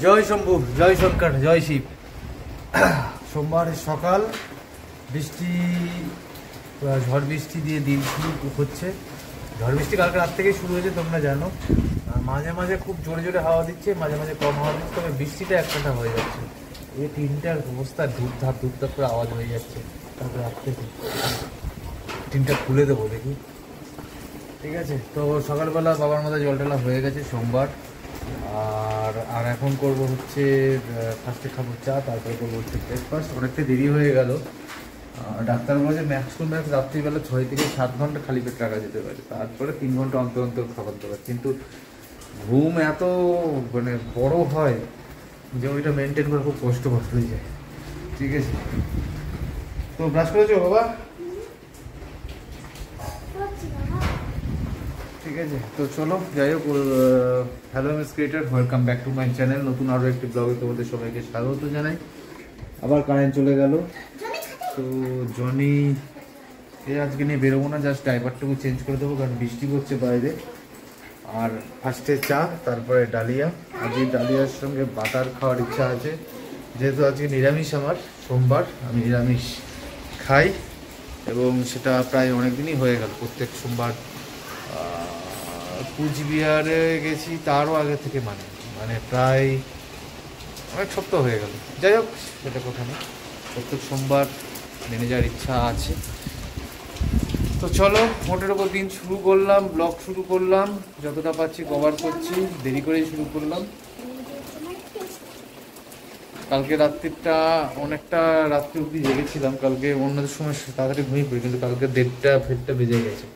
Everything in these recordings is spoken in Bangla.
জয় শম্ভু, জয় শঙ্কর, জয় শিব। সোমবার সকাল, বৃষ্টি, ঝড় বৃষ্টি দিয়ে দিন শুরু হচ্ছে। ঝড় বৃষ্টি কালকে রাত থেকেই শুরু হয়েছে, তোমরা জানো। মাঝে মাঝে খুব জোরে জোরে হাওয়া দিচ্ছে, মাঝে মাঝে কম হাওয়া দিচ্ছে, তবে বৃষ্টিটা একসাথে হয়ে যাচ্ছে। এই তিনটার অবস্থা ধূপধাপ ধূপধাপ করে আওয়াজ হয়ে যাচ্ছে কালকে রাত থেকে। টিনটা খুলে দেবো দেখি, ঠিক আছে? তো সকালবেলা বাবার মাথায় জল ঢালা হয়ে গেছে সোমবার। আর এখন করব হচ্ছে ফার্স্টে খাবো চা, তারপরে করবো হচ্ছে ব্রেকফাস্ট। অনেকটা দেরি হয়ে গেল। ডাক্তার বলেছে ম্যাক্স টু ম্যাক্স রাত্রিবেলা 6 থেকে 7 ঘন্টা খালি পেট রাখা যেতে পারে, তারপরে 3 ঘন্টা অন্তর অন্তর খাবার দেওয়া। কিন্তু ঘুম এত মানে বড় হয় যে ওইটা মেনটেন করা খুব কষ্টকর হয়ে যায়, ঠিক আছে? তো ব্রাশ করেছো বাবা? ঠিক আছে, তো চলো যাই হোক। Hello miss creator, welcome back to my channel. নতুন আরও একটি ব্লগে তোমাদের সবাইকে স্বাগত জানাই। আবার কারেন্ট চলে গেল, তো জনি আজকে নিয়ে বেরোবো না, জাস্ট ড্রাইভারটুকু চেঞ্জ করে দেবো, কারণ বৃষ্টি পড়ছে বাইরে। আর ফার্স্টে চা, তারপরে ডালিয়া। আজকে ডালিয়ার সঙ্গে বাটার খাওয়ার ইচ্ছা আছে, যেহেতু আজকে নিরামিষ, আমার সোমবার, আমি নিরামিষ খাই এবং সেটা প্রায় অনেক দিনই হয়ে গেল। প্রত্যেক সোমবার কুচবিহারে গেছি তারও আগে থেকে, মানে প্রায় অনেক সপ্তাহ হয়ে গেল। যাই হোক, সেটা কথা নেই, প্রত্যেক সোমবার মেনে যাওয়ার ইচ্ছা আছে। তো চলো, মোটের ওপর দিন শুরু করলাম, ব্লগ শুরু করলাম, যতটা পাচ্ছি কভার করছি, দেরি করেই শুরু করলাম। কালকে রাত্রিটা অনেকটা রাত্রি অবধি জেগেছিলাম। কালকে অন্যদের সময় তাড়াতাড়ি ঘুমিয়ে পড়ি, কিন্তু কালকে 1:30 বেজে গেছে,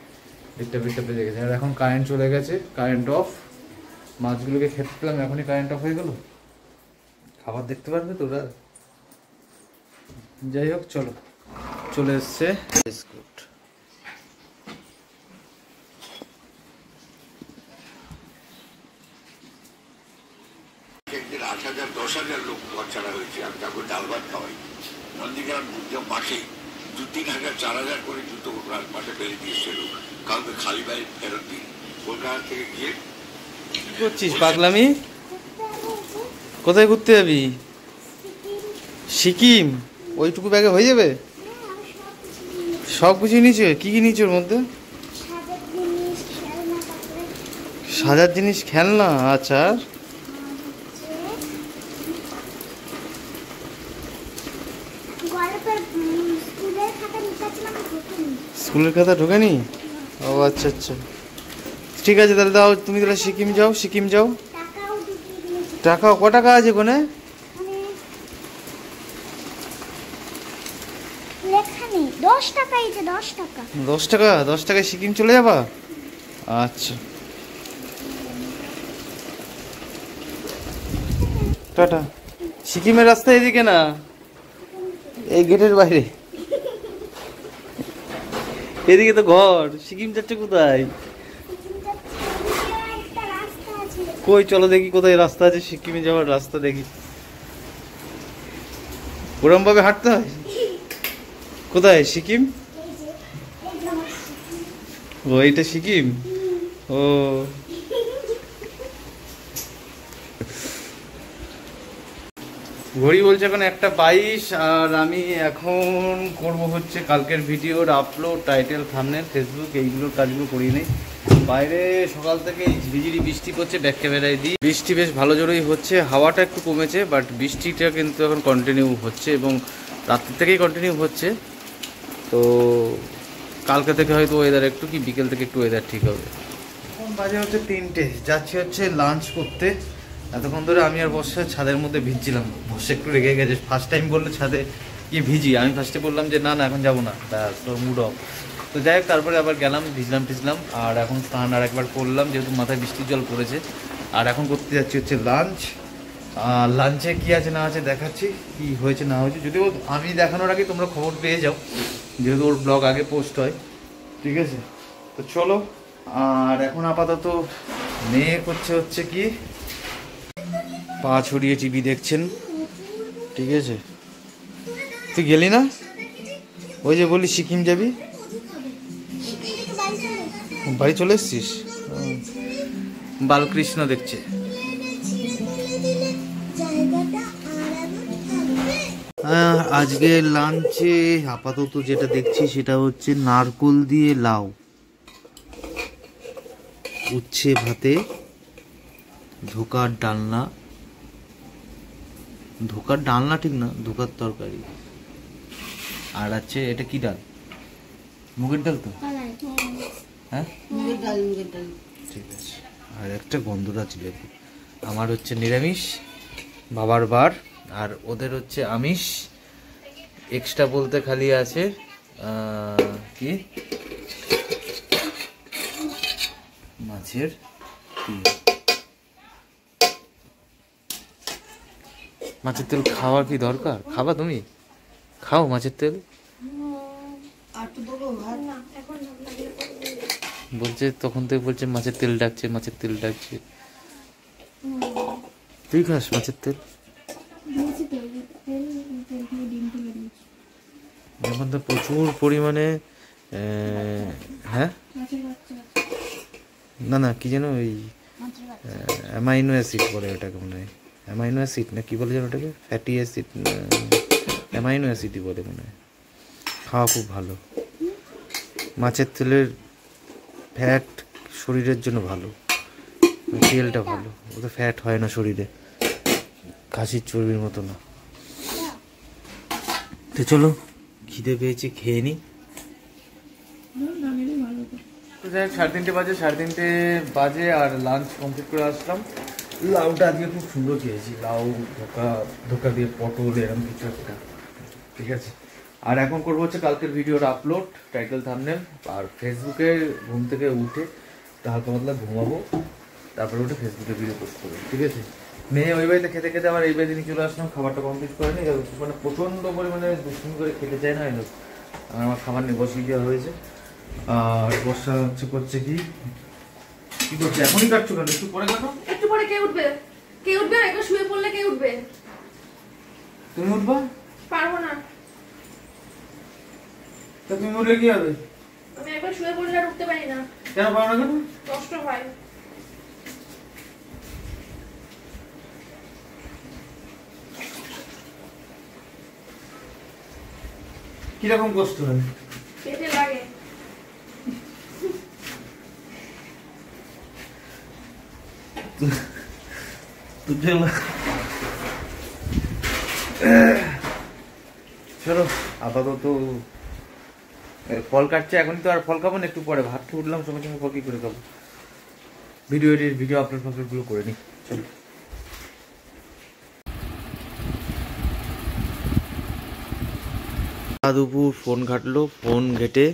1:30 বেজে গেছে। আর এখন কারেন্ট চলে গেছে, কারেন্ট অফ। মাছগুলোকে খেতে পেলাম, এখনই কারেন্ট অফ হয়ে গেল। খাবার দেখতে পারবে তোরা? যাই হোক, চলো, চলে এসছে বিস্কুট। একদিন 8,000 10,000 লোক ঘর ছাড়া হয়েছে। আমি তারপর ডাল ভাত খাওয়াই। নন্দীগ্রাম মাসে 2-3,000 4,000 করে জুতো মাঠে ফেলে দিয়েছে লোক। কাউকে খালি বাইরে ফেরত দিই। কলকাতা থেকে গিয়ে কি করছিস পাগলামি? কোথায় ঘুরতে যাবি? সিকিম? ওইটুকু ব্যাগে হয়ে যাবে? সব কিছু নিচে? কি কি নিচে ওর মধ্যে? সাজার জিনিস, খেলনা। আচ্ছা, স্কুলের খাতা ঢোকেনি? ও আচ্ছা আচ্ছা, ঠিক আছে তাহলে দাও। তুমি তাহলে সিকিম যাও, সিকিম যাও। টাকা ক টাকা আছে ওখানে? 10 টাকা? 10 টাকায় সিকিম চলে যাবা? আচ্ছা, টাটা। সিকিমের রাস্তা এদিকে না, এই গেটের বাইরে। এদিকে তো ঘর। সিকিম যাচ্ছে কোথায়? কই চলো দেখি কোথায় রাস্তা আছে সিকিমে যাওয়ার রাস্তা দেখি। ওরম ভাবে হাঁটতে হয়? কোথায় সিকিম? ও এইটা সিকিম? ও ঘড়ি বলছে এখন 1:22। আর আমি এখন করব হচ্ছে কালকের ভিডিওর আপলোড, টাইটেল, থাম্বনেল, ফেসবুক, এইগুলোর কাজগুলো করিয়ে নেই। বাইরে সকাল থেকে ঝিরিঝিরি বৃষ্টি করছে, ব্যাক ক্যামেরায় দিই। বৃষ্টি বেশ ভালো জোরেই হচ্ছে, হাওয়াটা একটু কমেছে, বাট বৃষ্টিটা কিন্তু এখন কন্টিনিউ হচ্ছে এবং রাত্রি থেকেই কন্টিনিউ হচ্ছে। তো কালকে থেকে হয়তো ওয়েদার একটু, কি বিকেল থেকে একটু ওয়েদার ঠিক হবে। এখন বাজে হচ্ছে 3টে, যাচ্ছি হচ্ছে লাঞ্চ করতে। এতক্ষণ ধরে আমি আর বর্ষা ছাদের মধ্যে ভিজছিলাম। বর্ষা একটু রেগে গেছে, ফার্স্ট টাইম বললো ছাদে গিয়ে ভিজি। আমি ফার্স্টে বললাম যে না না এখন যাবো না, ব্যাস তোর মুড অফ। তো যাই হোক, তারপরে আবার গেলাম, ভিজলাম টিজলাম। আর এখন স্নান আর একবার করলাম, যেহেতু মাথায় বৃষ্টির জল পড়েছে। আর এখন করতে যাচ্ছি হচ্ছে লাঞ্চ। লাঞ্চে কী আছে না আছে দেখাচ্ছি, কি হয়েছে না হয়েছে। যদিও আমি দেখানোর আগে তোমরা খবর পেয়ে যাও, যেহেতু ওর ব্লগ আগে পোস্ট হয়, ঠিক আছে? তো চলো। আর এখন আপাতত মেয়ে করছে হচ্ছে কি, পা ছড়িয়ে টিভি দেখছেন, ঠিক আছে? তুই গেলি না? ওই যে বলি সিকিম যাবি, বাড়ি চলে এসছিস? বালকৃষ্ণ দেখছে। আজকে লাঞ্চে আপাতত যেটা দেখছি সেটা হচ্ছে নারকোল দিয়ে লাউ, উচ্ছে ভাতে, ধোকার ডালনা, ধোকার ডালনা ঠিক না, ধোকার তরকারি, আর আছে এটা কি ডাল, মুগের ডাল তো, হ্যাঁ মুগের ডাল ঠিক আছে, আর একটা গন্ধরাজ লেবু। আমার হচ্ছে নিরামিষ, বাবার বার, আর ওদের হচ্ছে আমিষ। এক্সট্রা বলতে খালি আছে কি মাছের তেল। মাছের তেল খাওয়া কি দরকার? খাবা তুমি? খাও মাছের তেল। বলছে তখন থেকে বলছে মাছের তেল ডাকছে, মাছের তেল ডাকছে। তুই খাস মাছের তেল? এখন তো প্রচুর পরিমাণে হ্যাঁ না না কি যেন ওই অ্যামাইনো অ্যাসিড বলে ওটাকে, মনে হয় অ্যামাইনো অ্যাসিড না কি বলে যেন ওটাকে, ফ্যাটি অ্যাসিড, অ্যামাইনো অ্যাসিডই বলে মনে হয়। খাওয়া খুব ভালো, মাছের তেলের ফ্যাট শরীরের জন্য ভালো, তেলটা ভালো, ওতে ফ্যাট হয় না শরীরে, খাসির চর্বির মতো না। তো চলো খিদে পেয়েছি, খেয়ে নি। 3:30 বাজে, 3:30 বাজে আর লাঞ্চ কমপ্লিট করে আসলাম। লাউটা আজকে খুব সুন্দর খেয়েছি, লাউ ধোকা দিয়ে পটল এরকম কিছু একটা, ঠিক আছে। আর এখন করবো হচ্ছে কালকের ভিডিওর আপলোড, টাইটেল থাম্বনেল, আর ফেসবুকে ঘুম থেকে উঠে হালকা পাতলা ঘুমাবো, তারপরে উঠে ফেসবুকে ভিডিও পোস্ট করবো, ঠিক আছে। মেয়ে ওই বাড়িতে খেতে খেতে আবার এই বাড়িতে নিয়ে চলে আসলাম, খাবারটা কমপ্লিট করে নি, মানে প্রচণ্ড পরিমাণে দুষ্টুমি করে খেতে চায় না, আমার খাবার নিয়ে বসিয়ে দেওয়া হয়েছে। আর বর্ষা হচ্ছে করছে কি করছে, এখনই কাটছো কেন? একটু পরে কাটো। একটু পরে কে উঠবে? কে উঠবে? একবার শুয়ে পড়লে কে উঠবে? তুমি উঠবা? পারবো না। তা তুমি উঠলে কি হবে? আমি একবার শুয়ে পড়লে আর উঠতে পারি না। কেন পারো না? কেন কষ্ট হয়। কিরকম কষ্ট হয়? পেটে লাগে। চলো আপাতত ফল কাটছে, এখনই তো আর ফল খাবো না, একটু পরে ভাত খেয়ে উঠলাম, সঙ্গে সঙ্গে ফল কি করে খাবো? ভিডিও আপলোড গুলো করে নি। চলো দুপুর ফোন ঘাটলো, ফোন ঘেটে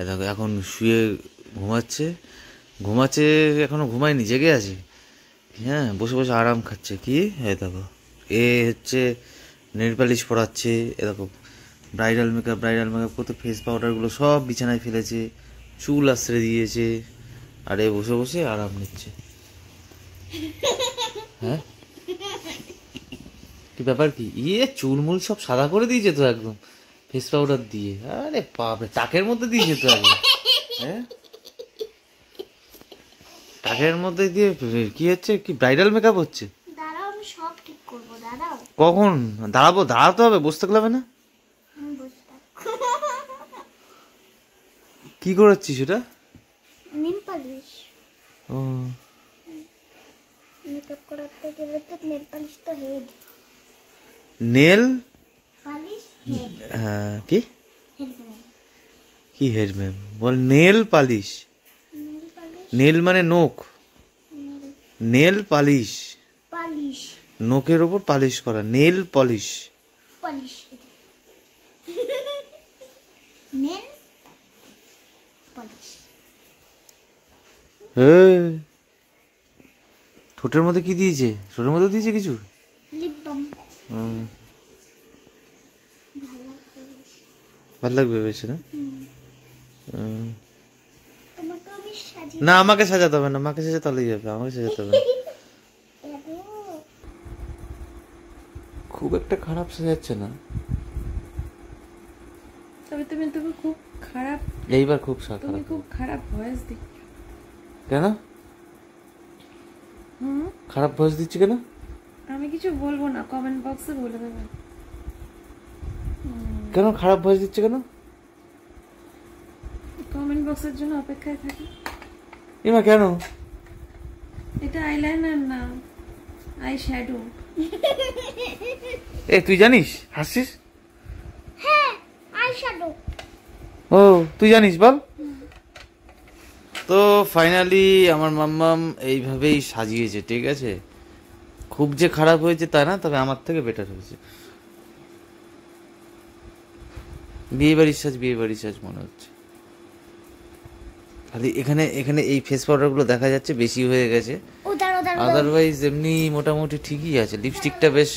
দেখো এখন শুয়ে ঘুমাচ্ছে, এখনো ঘুমায়নি, জেগে আছে, হ্যাঁ বসে বসে আরাম খাচ্ছে। কি দেখো এ হচ্ছে নেল পালিশ পরাচ্ছে, এ দেখো ব্রাইডাল মেকআপ কত ফেস পাউডারগুলো সব বিছানায় ফেলেছে, চুল আশ্রে দিয়েছে, আর এ বসে বসে আরাম নিচ্ছে। হ্যাঁ কি ব্যাপার কি? চুলমুল সব সাদা করে দিয়েছে তো একদম ফেস পাউডার দিয়ে, আরে বাপরে টাকের মধ্যে দিয়েছে তো একদম, হ্যাঁ টাকের মধ্যে দিয়ে কি হচ্ছে, কি ব্রাইডাল মেকআপ হচ্ছে? দাঁড়াও আমি সব ঠিক করব, দাঁড়াও। কখন দাঁড়াতে হবে, বসতে গেলে না? কি করাচ্ছিস সেটা? Nail polish. ও মেকআপ করাতে গেলে তো নেল পালিশ তো হেড। নেল পালিশ হ্যাঁ কি হেড। কি হেড ম্যাম বল? Nail polish, nail polish nail মানে নখ, নেল পালিশ পালিশ নখের ওপর পালিশ করা, nail polish. Polish nail polish. ঠোঁটের মধ্যে কি দিয়েছে? ঠোঁটের মধ্যে দিয়েছে কিছু? Lip balm. ভালো লাগবে বেশি না? তোমাকে আমি সাজিয়ে না আমাকে সাজাতে হবে না, মাকে সাজাতে হলেই যাবে, আমাকে সাজাতে হবে না। খুব একটা খারাপ সাজাচ্ছে না, তবে তুমি খুব খারাপ, এইবার খুব তুমি খুব খারাপ ভয়েস দিচ্ছ। কেন খারাপ ভয়েস দিচ্ছি কেন? আমি কিছু বলবো না, কমেন্ট বক্সে বলে দেবে। কেন খারাপ ভয়েস দিচ্ছে কেন? কমেন্ট বক্সের জন্য অপেক্ষায় থাকি। এমা কেন? এটা আইলাইনার না, আই শ্যাডো। এ তুই জানিস হাসিস? হ্যাঁ আইশ্যাডো। ও তুই জানিস বল। তো ফাইনালি আমার মাম্মাম এইভাবেই সাজিয়েছে, ঠিক আছে? খুব যে খারাপ হয়েছে তা না, তবে আমার থেকে বেটার হয়েছে। বিয়ে বাড়ির সাজ মনে হচ্ছে। খালি এখানে এখানে এই ফেস পাউডারগুলো দেখা যাচ্ছে বেশি হয়ে গেছে, আদারওয়াইজ এমনি মোটামুটি ঠিকই আছে। লিপস্টিকটা বেশ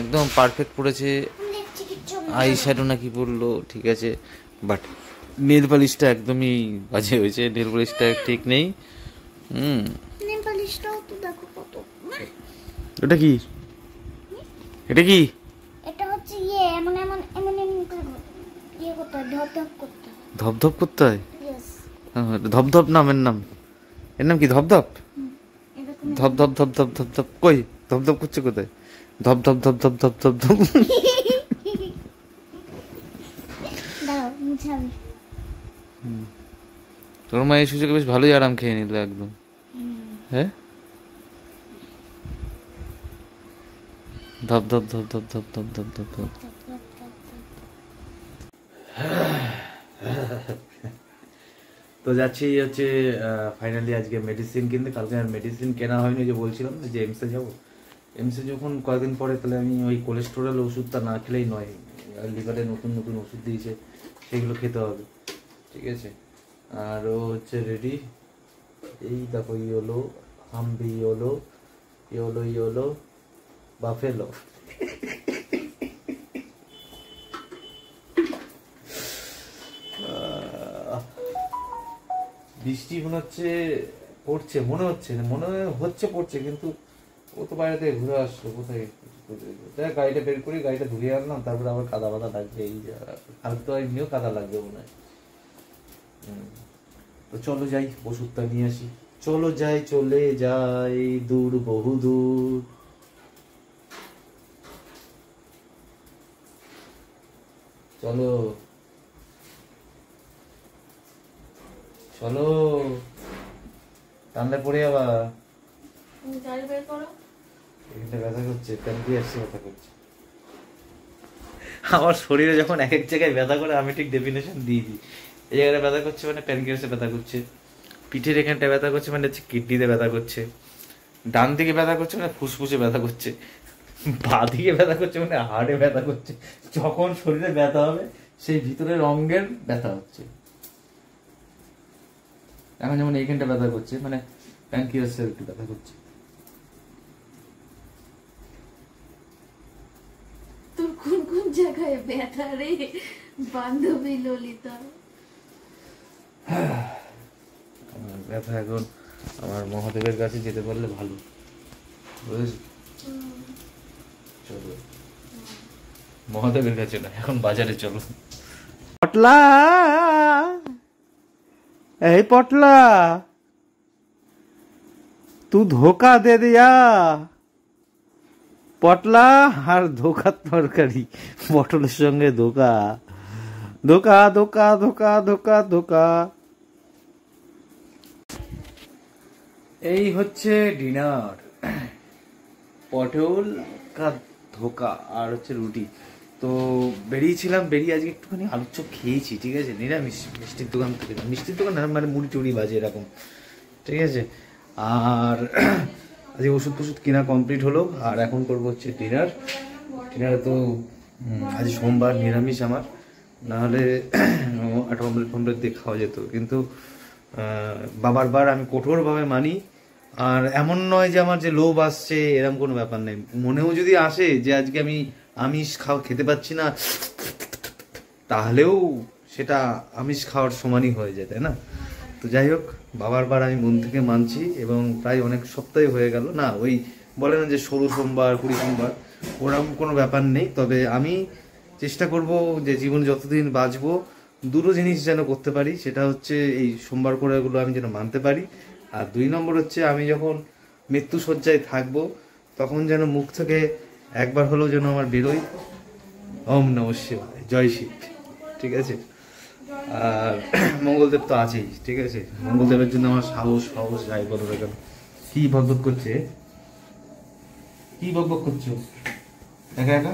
একদম পারফেক্ট পড়েছে। আই শ্যাডো নাকি পড়লো, ঠিক আছে, বাট নেল পালিশটা একদমই বাজে হয়েছে। নেল পালিশটা ঠিক নেই। নেল পালিশটাও তো দেখো কত। এটা কি? এটা কি? এটা হচ্ছে এমন এমন এমন এমন করে ইয়ে করতে হয়, ধপ করতে হয়। ধপধপ করতে হয়? ইয়েস। ধপধপ নামের নাম, এর নাম কি? ধপধপ? এরকম ধপ ধপ ধপ ধপ ধপ ধপ কই? ধপ ধপ করছে কোথায়? ধপ ধপ ধপ ধপ ধপ ধপ ধপ। দাও মুছাবি। তোর মা এই সুযোগে বেশ ভালোই আরাম খেয়ে নিল একদম। হ্যাঁ, ধপ ধপ ধপ ধপ ধপ ধপ ধপ ধপ ধপ। তো যাচ্ছি হচ্ছে ফাইনালি আজকে মেডিসিন কিনতে। কালকে আর মেডিসিন কেনা হয়নি, যে বলছিলাম যে এমসে যাবো। এমসে যখন কয়েকদিন পরে, তাহলে আমি ওই কোলেস্টেরল ওষুধটা না খেলেই নয়। লিভারে নতুন নতুন ওষুধ দিয়েছে, সেগুলো খেতে হবে, ঠিক আছে? আর ও হচ্ছে রেডি। এই দেখো ইয়োলো, হামবি ইয়োলো, ইয়োলো ইয়োলো বাফেলো। বৃষ্টি মনে হচ্ছে পড়ছে, মনে হচ্ছে পড়ছে, কিন্তু ও তো বাইরে থেকে ঘুরে আসলো। কোথায় দেখ, গাড়িটা বের করি, গাড়িটা ধুয়ে আনলাম, তারপরে আবার কাদা বাদা লাগবে। এই কালকে তো এমনিও কাদা লাগবে মনে হয়। তো চলো যাই, ওষুধটা নিয়ে আসি। চলো যাই, চলে যাই দূর, বহু দূর। চলো চলো, টানলে পড়ে যাবা। গাড়ি বের করো। এখানটা ব্যথা করছে, প্যানক্রিয়াসে ব্যথা করছে। আমার শরীরে যখন এক এক জায়গায় ব্যথা করে, আমি ঠিক ডেফিনেশন দিয়ে দিই। এই জায়গায় ব্যথা করছে মানে প্যানক্রিয়াসে ব্যথা করছে, পিঠের এখানটা ব্যথা করছে মানে হচ্ছে কিডনিতে ব্যথা করছে, ডান দিকে ব্যথা করছে মানে ফুসফুসে ব্যথা করছে, বাঁ দিকে ব্যথা করছে মানে হাড়ে ব্যথা করছে। যখন শরীরে ব্যথা হবে, সেই ভিতরের অঙ্গের ব্যথা হচ্ছে। এখন যেমন এইখানটা ব্যথা করছে, মানে প্যানক্রিয়াসে একটু ব্যথা করছে। তোর কোন কোন জায়গায় ব্যথা রে বান্ধবী ললিতা? ব্যথা এখন আমার মহাদেবের কাছে যেতে পারলে ভালো, বুঝেছি? চলো মহাদেবের কাছে না, এখন বাজারে চলো। পটলা, এই পটলা, तू धोखा दे दिया। পটলা আর ধোকার তরকারি, পটলের সঙ্গে ধোকা, ধোকা ধোকা ধোকা ধোকা ধোকা। এই হচ্ছে ডিনার, পটল কা ধোকা আর হচ্ছে রুটি। তো বেরিয়েছিলাম, বেরিয়ে আজকে একটুখানি আলুর চপ খেয়েছি, ঠিক আছে? নিরামিষ, মিষ্টির দোকান থেকে, মিষ্টির দোকান না মানে মুড়ি টুড়ি বাজে এরকম, ঠিক আছে? আর আজকে ওষুধ টষুধ কেনা কমপ্লিট হলো, আর এখন করবো হচ্ছে ডিনার। ডিনারে তো আজ সোমবার, নিরামিষ আমার, নাহলে একটা অমলেট ফমলেট দিয়ে খাওয়া যেত, কিন্তু বাবার বার আমি কঠোরভাবে মানি। আর এমন নয় যে আমার যে লোভ আসছে, এরকম কোনো ব্যাপার নেই। মনেও যদি আসে যে আজকে আমি আমিষ খেতে পাচ্ছি না, তাহলেও সেটা আমিষ খাওয়ার সমানই হয়ে যায়, তাই না? তো যাই হোক, বাবার বার আমি মন থেকে মানছি, এবং প্রায় অনেক সপ্তাহে হয়ে গেল। না ওই বলে না যে 16 সোমবার 20 সোমবার, ওরকম কোনো ব্যাপার নেই। তবে আমি চেষ্টা করব যে জীবনে যতদিন বাঁচবো দুটো জিনিস যেন করতে পারি, সেটা হচ্ছে এই সোমবার করাগুলো আমি যেন মানতে পারি। আর 2 নম্বর হচ্ছে আমি যখন মৃত্যুশয্যায় থাকবো, তখন যেন মুখ থেকে একবার হলেও যেন আমার বেরোয় ওম নমঃ শিবায়, জয় শিব। ঠিক আছে, আর মঙ্গলদেব তো আছেই। ঠিক আছে, মঙ্গলদেবের জন্য আমার সাহস যাই বলো না কেন। কি বকবক করছে, কি বকবক করছো একা একা?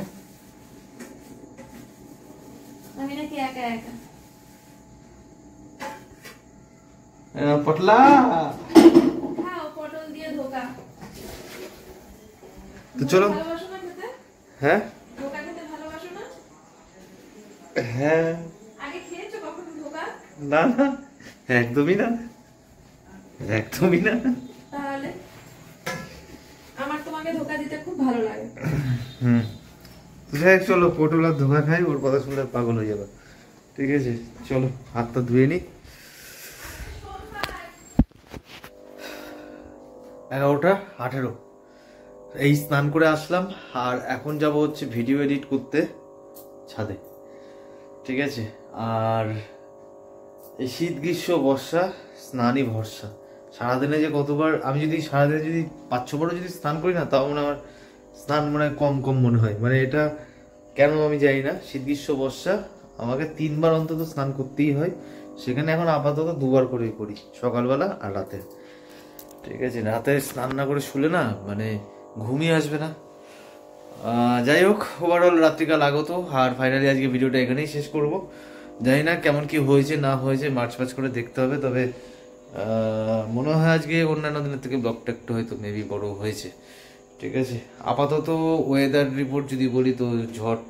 আমি নাকি একা একা? পটলা খাও পটল দিয়ে ধোকা। তো চলো। ভালোবাসো না খেতে? হ্যাঁ ধোকা খেতে ভালোবাসো না? হ্যাঁ, আগে খেয়েছো কখনো ধোকা? না না, একদমই না, একদমই না। তাহলে আমার তোমাকে ধোকা দিতে খুব ভালো লাগে। যাই হোক, চলো পটল আর ধোকা খাই, ওর কথা শুনলে পাগল হয়ে যাবে। ঠিক আছে, চলো হাতটা ধুয়ে নি। 11:18 এই স্নান করে আসলাম, আর এখন যাব হচ্ছে ভিডিও এডিট করতে ছাদে। ঠিক আছে, আর এই শীত গ্রীষ্ম বর্ষা স্নানই ভরসা। সারাদিনে যে কতবার আমি যদি সারাদিনে যদি 5-6 বারও যদি স্নান করি না, তাও আমার স্নান মনে হয় কম কম মনে হয়। মানে এটা কেন আমি জানি না, শীত গ্রীষ্ম বর্ষা আমাকে 3 বার অন্তত স্নান করতেই হয়। সেখানে এখন আপাতত 2 বার করেই করি, সকালবেলা আর রাতে। ঠিক আছে, রাতে স্নান না করে শুলে না মানে ঘুমিয়ে আসবে না। যাই হোক, ওভারঅল রাত্রিকাল আগত, আর ফাইনালি আজকে ভিডিওটা এখানেই শেষ করব। জানি না কেমন কি হয়েছে না হয়েছে, মার্চ করে দেখতে হবে। তবে মনে হয় আজকে অন্যান্য দিনের থেকে ব্লগটা একটু হয়তো মেবি বড় হয়েছে। ঠিক আছে, আপাতত ওয়েদার রিপোর্ট যদি বলি তো ঝড়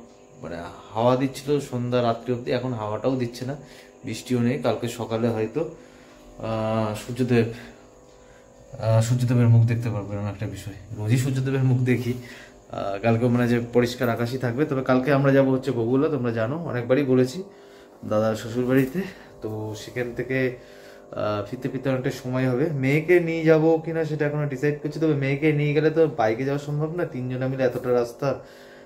মানে হাওয়া দিচ্ছিল সন্ধ্যা রাত্রি অবধি, এখন হাওয়াটাও দিচ্ছে না, বৃষ্টিও নেই। কালকে সকালে হয়তো সূর্যদেবের মুখ দেখতে পারবো, এরকম একটা বিষয়। রোজই সূর্যদেবের মুখ দেখি, কালকে মানে যে পরিষ্কার আকাশই থাকবে। তবে কালকে আমরা যাব হচ্ছে বগুলা, তোমরা জানো অনেকবারই বলেছি, দাদার শ্বশুর বাড়িতে। তো সেখান থেকে ফিরতে ফিরতে অনেকটা সময় হবে। মেয়েকে নিয়ে যাবো কিনা সেটা এখনো ডিসাইড করছি। তবে মেয়েকে নিয়ে গেলে তো বাইকে যাওয়া সম্ভব না, 3 জনে মিলে এতটা রাস্তা,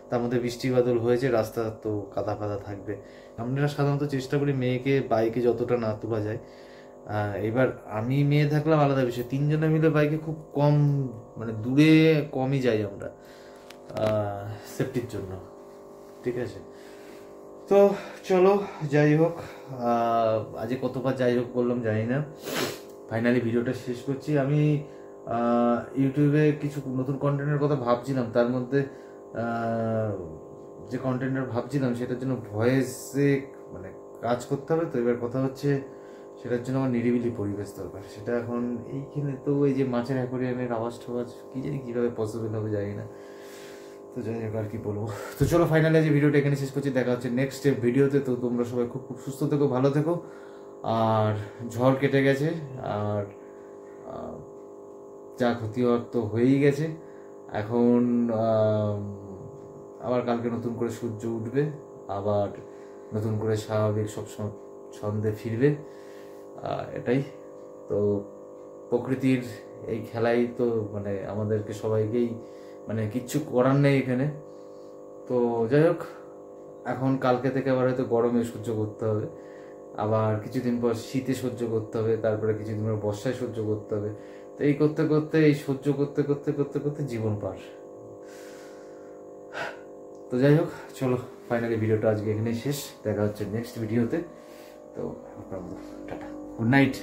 তার মধ্যে বৃষ্টি বাদল হয়েছে, রাস্তা তো কাদা ফাদা থাকবে। আমরা সাধারণত চেষ্টা করি মেয়েকে বাইকে যতটা না তোলা যায়। এবার আমি মেয়ে থাকলাম আলাদা বিষয়, 3 জনে মিলে বাইকে খুব কম মানে দূরে কমই যাই আমরা সেফটির জন্য। ঠিক আছে, তো চলো যাই হোক, আজকে কতবার যাই হোক বললাম জানি না। ফাইনালি ভিডিওটা শেষ করছি। আমি ইউটিউবে কিছু নতুন কন্টেন্টের কথা ভাবছিলাম, তার মধ্যে যে কন্টেন্টের ভাবছিলাম সেটার জন্য ভয়েসে মানে কাজ করতে হবে। তো এবার কথা হচ্ছে সেটার জন্য আমার নিরিবিলি পরিবেশ দরকার। সেটা এখন এইখানে তো এই যে মাছের অ্যাকোয়ারিয়ামের আওয়াজ টাওয়াজ কি জানি কীভাবে পসিবল হবে জানি না। তো যাই হোক, আর কি বলবো। তো চলো ফাইনালি আজ ভিডিওটা এখানে শেষ করছি, দেখা হচ্ছে নেক্সট ভিডিওতে। তো তোমরা সবাই খুব খুব সুস্থ থেকো, ভালো থেকো। আর ঝড় কেটে গেছে, আর যা ক্ষতি হওয়ার তো হয়েই গেছে। এখন আবার কালকে নতুন করে সূর্য উঠবে, আবার নতুন করে স্বাভাবিক সব ছন্দে ফিরবে। এটাই তো প্রকৃতির এই খেলাই তো মানে আমাদেরকে সবাইকেই মানে কিচ্ছু করার নেই এখানে। তো যাই হোক, এখন কালকে থেকে আবার হয়তো গরমে সহ্য করতে হবে, আবার কিছুদিন পর শীতে সহ্য করতে হবে, তারপরে কিছুদিন পর বর্ষায় সহ্য করতে হবে। তো এই করতে করতে এই সহ্য করতে করতে করতে করতে জীবন পার। তো যাই হোক, চলো ফাইনালি ভিডিওটা আজকে এখানেই শেষ, দেখা হচ্ছে নেক্সট ভিডিওতে। তো টাটা, গুড নাইট।